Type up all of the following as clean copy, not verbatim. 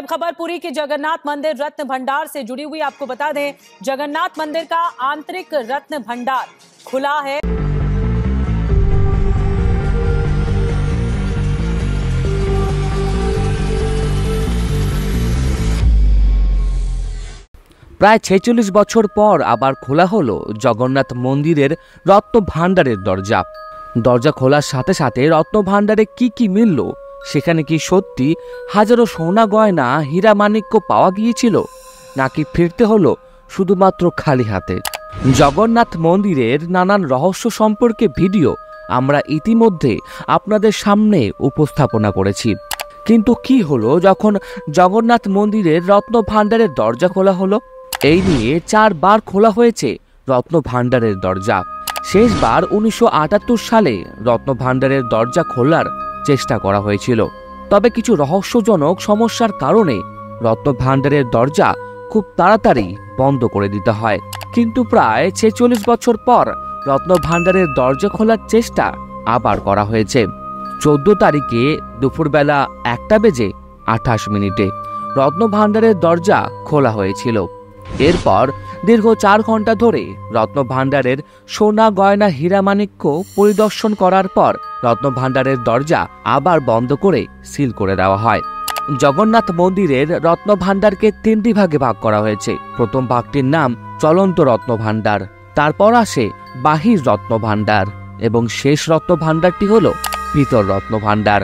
अब खबर पूरी की जगन्नाथ मंदिर रत्न भंडार से जुड़ी हुई। आपको बता दें, जगन्नाथ मंदिर का आंतरिक रत्न भंडार खुला है। প্রায় 46 বছর পর আবার খোলা হলো জগন্নাথ মন্দিরের রত্ন ভাণ্ডারের দরজা। দরজা খোলার সাথে সাথে রত্ন ভাণ্ডারে কি মিলল, সেখানে কি সত্যি হাজারো সোনা গয়না হীরা মাণিক্য পাওয়া গিয়েছিল, নাকি ফিরতে হলো শুধুমাত্র খালি হাতে? জগন্নাথ মন্দিরের নানান রহস্য সম্পর্কে ভিডিও আমরা ইতিমধ্যে আপনাদের সামনে উপস্থাপনা করেছি। কিন্তু কি হলো যখন জগন্নাথ মন্দিরের রত্ন ভাণ্ডারের দরজা খোলা হলো? এই নিয়ে 4 বার খোলা হয়েছে রত্ন ভাণ্ডারের দরজা। শেষবার 1978 সালে রত্ন ভাণ্ডারের দরজা খোলার চেষ্টা করা হয়েছিল, তবে কিছু রহস্যজনক সমস্যার কারণে রত্ন ভাণ্ডারের দরজা খুব তাড়াতাড়ি বন্ধ করে দিতে হয়। কিন্তু প্রায় 46 বছর পর রত্ন ভাণ্ডারের দরজা খোলার চেষ্টা আবার করা হয়েছে। 14 তারিখে দুপুরবেলা 1:28 রত্ন ভাণ্ডারের দরজা খোলা হয়েছিল। এরপর দীর্ঘ 4 ঘন্টা ধরে রত্ন ভাণ্ডারের সোনা গয়না হীরা মাণিক্য পরিদর্শন করার পর রত্ন ভাণ্ডারের দরজা আবার বন্ধ করে সিল করে দেওয়া হয়। জগন্নাথ মন্দিরের রত্ন ভাণ্ডারকে 3টি ভাগে ভাগ করা হয়েছে। প্রথম ভাগটির নাম চলন্ত রত্ন ভাণ্ডার, তারপর আসে বাহির রত্ন ভাণ্ডার এবং শেষ রত্ন ভাণ্ডারটি হলো ভিতর রত্ন ভাণ্ডার।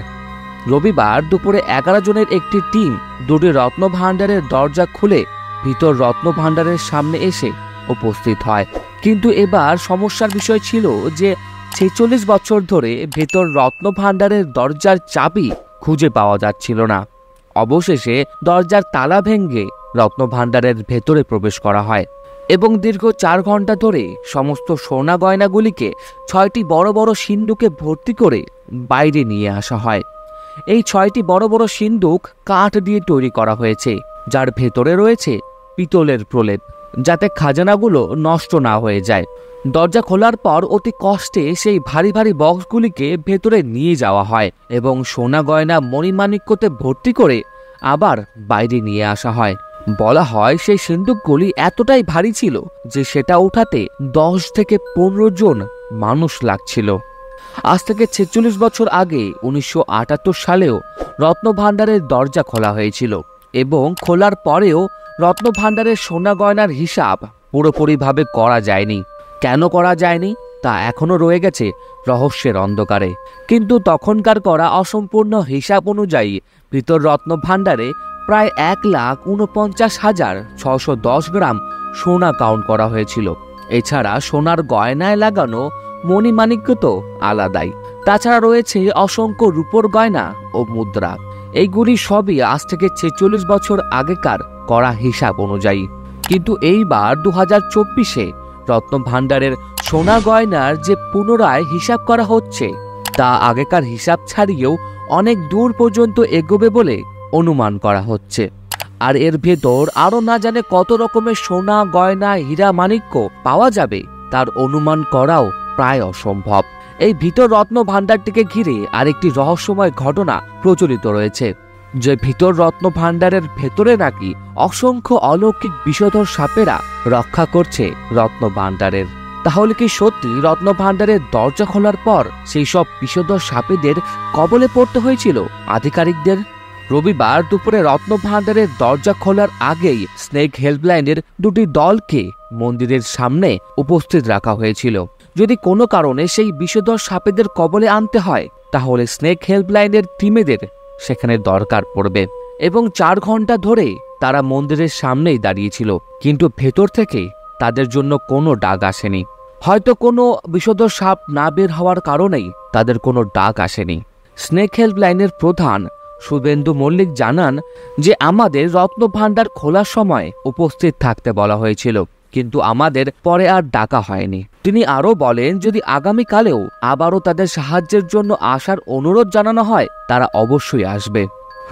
রবিবার দুপুরে 11 জনের একটি টিম 2টি রত্ন ভাণ্ডারের দরজা খুলে ভিতর রত্ন ভাণ্ডারের সামনে এসে উপস্থিত হয়। কিন্তু এবার সমস্যার বিষয় ছিল যে 46 বছর ধরে ভেতর রত্ন ভাণ্ডারের দরজার চাবি খুঁজে পাওয়া যাচ্ছিল না। অবশেষে দরজার তালা ভেঙে রত্ন ভাণ্ডারের ভেতরে প্রবেশ করা হয় এবং দীর্ঘ 4 ঘন্টা ধরে সমস্ত সোনা গয়নাগুলিকে 6টি বড় বড় সিন্দুকে ভর্তি করে বাইরে নিয়ে আসা হয়। এই 6টি বড় বড় সিন্দুক কাঠ দিয়ে তৈরি করা হয়েছে, যার ভেতরে রয়েছে পিতলের প্রলেপ, যাতে খাজানাগুলো নষ্ট না হয়ে যায়। দরজা খোলার পর অতি কষ্টে সেই ভারী ভারী বক্সগুলিকে ভেতরে নিয়ে যাওয়া হয় এবং সোনা গয়না মণিমাণিক্যতে ভর্তি করে আবার বাইরে নিয়ে আসা হয়। বলা হয় সেই সিন্দুকগুলি এতটাই ভারী ছিল যে সেটা উঠাতে 10 থেকে 15 জন মানুষ লাগছিল। আজ থেকে 46 বছর আগে 1978 সালেও রত্ন ভাণ্ডারের দরজা খোলা হয়েছিল এবং খোলার পরেও রত্ন ভাণ্ডারের সোনা গয়নার হিসাব পুরোপুরিভাবে করা যায়নি। কেন করা যায়নি তা এখনো রয়ে গেছে রহস্যের অন্ধকারে। কিন্তু তখনকার করা অসম্পূর্ণ হিসাব অনুযায়ী ভিতর রত্ন ভাণ্ডারে প্রায় 1,49,610 গ্রাম সোনা কাউন্ট করা হয়েছিল। এছাড়া সোনার গয়নায় লাগানো মণিমাণিক্য তো আলাদাই, তাছাড়া রয়েছে অসংখ্য রূপোর গয়না ও মুদ্রা। এইগুলি সবই আজ থেকে 46 বছর আগেকার করা হিসাব অনুযায়ী। কিন্তু এইবার 2024-এ রত্ন ভাণ্ডারের সোনা গয়নার যে পুনরায় হিসাব করা হচ্ছে তা আগেকার হিসাব ছাড়িয়েও অনেক দূর পর্যন্ত এগোবে বলে অনুমান করা হচ্ছে। আর এর ভেতর আরো না জানে কত রকমের সোনা গয়না হীরা মাণিক্য পাওয়া যাবে তার অনুমান করাও প্রায় অসম্ভব। এই ভিতর রত্ন ভাণ্ডারটিকে ঘিরে আরেকটি রহস্যময় ঘটনা প্রচলিত রয়েছে, যে ভিতর রত্ন ভাণ্ডারের ভেতরে নাকি অসংখ্য অলৌকিক বিষধর সাপেরা রক্ষা করছে রত্ন ভাণ্ডারের। তাহলে কি সত্যি রত্ন ভাণ্ডারের দরজা খোলার পর সেই সব বিষধর সাপেদের কবলে পড়তে হয়েছিল আধিকারিকদের? রবিবার দুপুরে রত্ন ভাণ্ডারের দরজা খোলার আগেই স্নেক হেল্পলাইনের 2টি দলকে মন্দিরের সামনে উপস্থিত রাখা হয়েছিল। যদি কোনো কারণে সেই বিষধর সাপেদের কবলে আনতে হয় তাহলে স্নেক হেল্পলাইনের টিমেদের সেখানে দরকার পড়বে। এবং 4 ঘন্টা ধরে তারা মন্দিরের সামনেই দাঁড়িয়েছিল, কিন্তু ভেতর থেকে তাদের জন্য কোনো ডাক আসেনি। হয়তো কোনো বিষধর সাপ না বের হওয়ার কারণেই তাদের কোনো ডাক আসেনি। স্নেক হেল্পলাইনের প্রধান শুভেন্দু মল্লিক জানান যে আমাদের রত্ন ভাণ্ডার খোলার সময় উপস্থিত থাকতে বলা হয়েছিল, কিন্তু আমাদের পরে আর ডাকা হয়নি। তিনি আরও বলেন, যদি আগামীকালেও আবারও তাদের সাহায্যের জন্য আসার অনুরোধ জানানো হয় তারা অবশ্যই আসবে।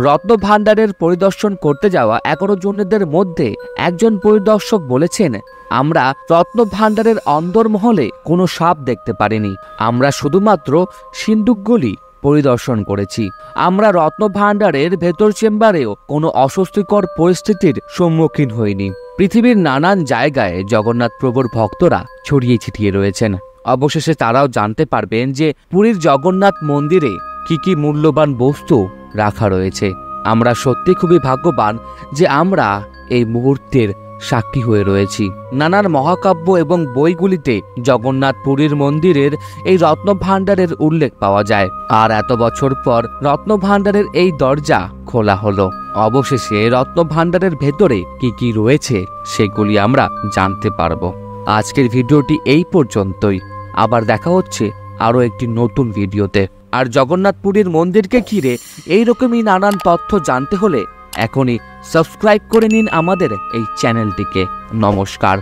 রত্ন ভাণ্ডারের পরিদর্শন করতে যাওয়া 11 জনেদের মধ্যে একজন পরিদর্শক বলেছেন, আমরা রত্ন ভাণ্ডারের অন্দরমহলে কোনো সাপ দেখতে পারিনি, আমরা শুধুমাত্র সিন্দুকগুলি পরিদর্শন করেছি। আমরা রত্নভাণ্ডারের ভেতর চেম্বারেও কোনো অস্বস্তিকর পরিস্থিতির সম্মুখীন হইনি। পৃথিবীর নানান জায়গায় জগন্নাথ প্রভুর ভক্তরা ছড়িয়ে ছিটিয়ে রয়েছেন। অবশেষে তারাও জানতে পারবেন যে পুরীর জগন্নাথ মন্দিরে কি কি মূল্যবান বস্তু রাখা রয়েছে। আমরা সত্যি খুবই ভাগ্যবান যে আমরা এই মুহূর্তের সাক্ষী হয়ে রয়েছি। নানান মহাকাব্য এবং বইগুলিতে জগন্নাথ পুরীর মন্দিরের এই রত্নভাণ্ডারের উল্লেখ পাওয়া যায়। আর এত বছর পর রত্নভাণ্ডারের এই দরজা খোলা হলো। অবশেষে রত্নভাণ্ডারের ভেতরে কি কি রয়েছে সেগুলি আমরা জানতে পারবো। আজকের ভিডিওটি এই পর্যন্তই। আবার দেখা হচ্ছে আরও একটি নতুন ভিডিওতে। আর জগন্নাথ পুরীর মন্দিরকে ঘিরে এইরকমই নানান তথ্য জানতে হলে এখনই সাবস্ক্রাইব করে নিন আমাদের এই চ্যানেলটিকে। নমস্কার।